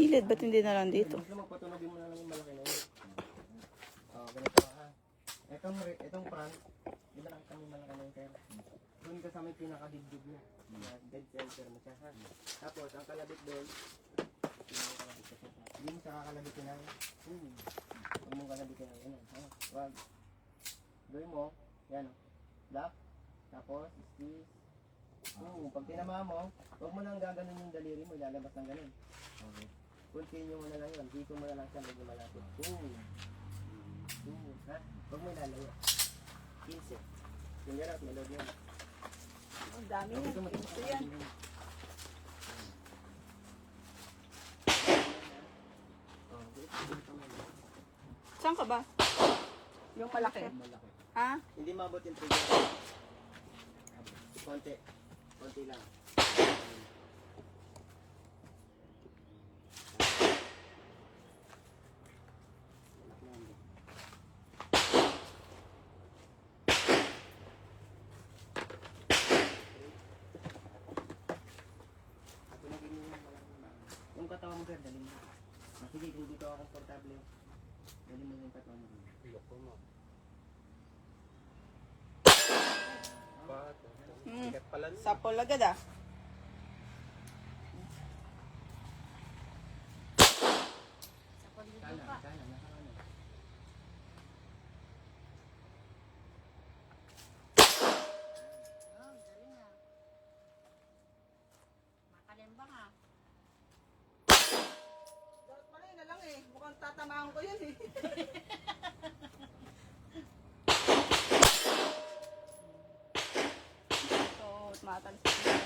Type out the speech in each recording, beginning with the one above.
gilid, ba't hindi na lang dito? Gusto mo, patunogin mo na lang yung malaki na yun. Ganito ha. Itong front, di ba lang kami malaki na yun, sir? Doon ka sa may pinakadibdib niya. Dead center mo siya, ha? Tapos, ang kalabit doon, hindi mo siya kakalabitin na. Huwag mong kalabitin na. Yan, ha? Wag. Gawin mo, yan, lock. Tapos, squeeze. Pag tinama mo, huwag mo lang gaganon yung daliri mo, ilalabas ng ganun. Okay. Continue mo na lang yun. Dito mo na lang siya, medyo malapit. Ha? Huwag mo ilalayo. 15. Yung garap, may load yan. Ang dami yan. Ito yan. Saan ka ba? Yung malaki. Ha? Hindi mabot yung trigger. Konti. Konti lang. Yung katawan mo, sir, dali mo. Sige, kung dito ako komportable, dali mo yung katawan mo. Loko mo. Sapol agad ah. Kana, nakaano. Galing ah. Makalimbang ah. Dapat pala yun na lang eh. Mukhang tatamaan ko yun eh. So, matalis ko yun.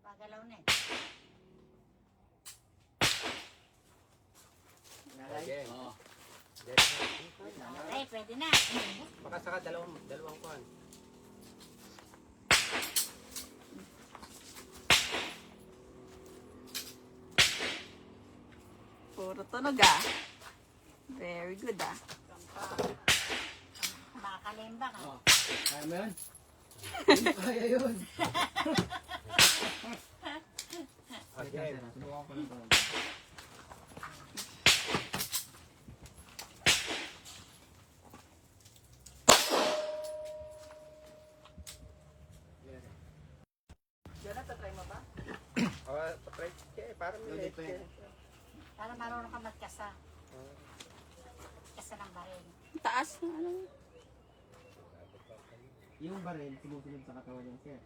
Pagalaw na eh. Nalay? Oo. Ay, pwede na. Baka saka dalawang kuhan. Puro tunog ah. Very good ah. Makalimbang ah. Kaya mo yun? Kaya yun. Okay, subukan ko lang ito. Diyan tatry mo ba? Patry. Parang may Para marunong ka magkasa. Kasa ng baril. Taas na ano. Yung baril, sumusunod sa katawan yung sir.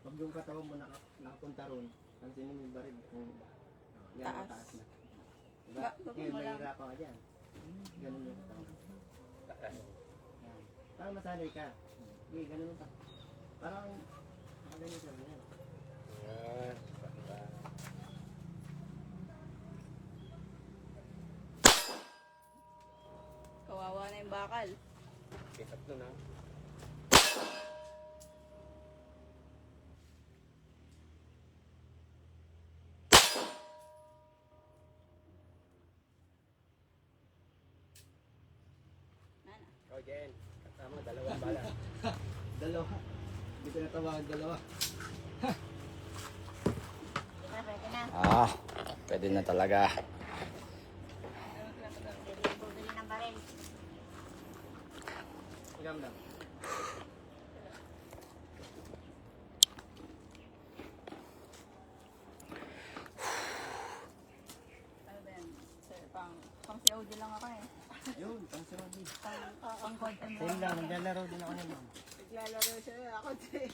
Pag yung katawan mo nakapunta ron, pansinin mo yung baril kung gano'ng taas na. Diba? Ngayon, mahirapan ka dyan. Ganun yung katawan. Yan. Parang masanay ka. Okay, ganun yung katawan. Parang, ganun siya. Yan. Kawawa na yung bakal. Kitap nun ha. Nana. O, Jen. Tama, dalawang bala. Dalawa. Hindi ko natawagan dalawa. Pwede na. Pwede na talaga. Bumili ng baril. Ilam lang. Ano ba yan? Sir, pang COD lang ako eh. Yun, pang sarodi. Ang content Same lang, naglalaro din ako naman. Naglalaro siya ako din.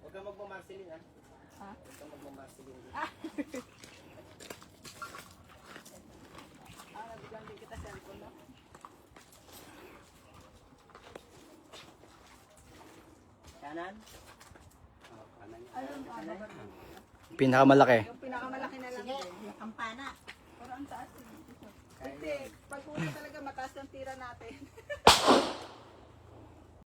Huwag kang magmamarsilin ha. Ha? Huwag kang magmamarsilin. Nabigyan din kita cellphone no? Kanan? Ayun, Pinakamalaki. yung pinakamalaki na lang Sige, din. yung kampana. Pero ang taas din. Hindi, pag una talaga mataas ang tira natin.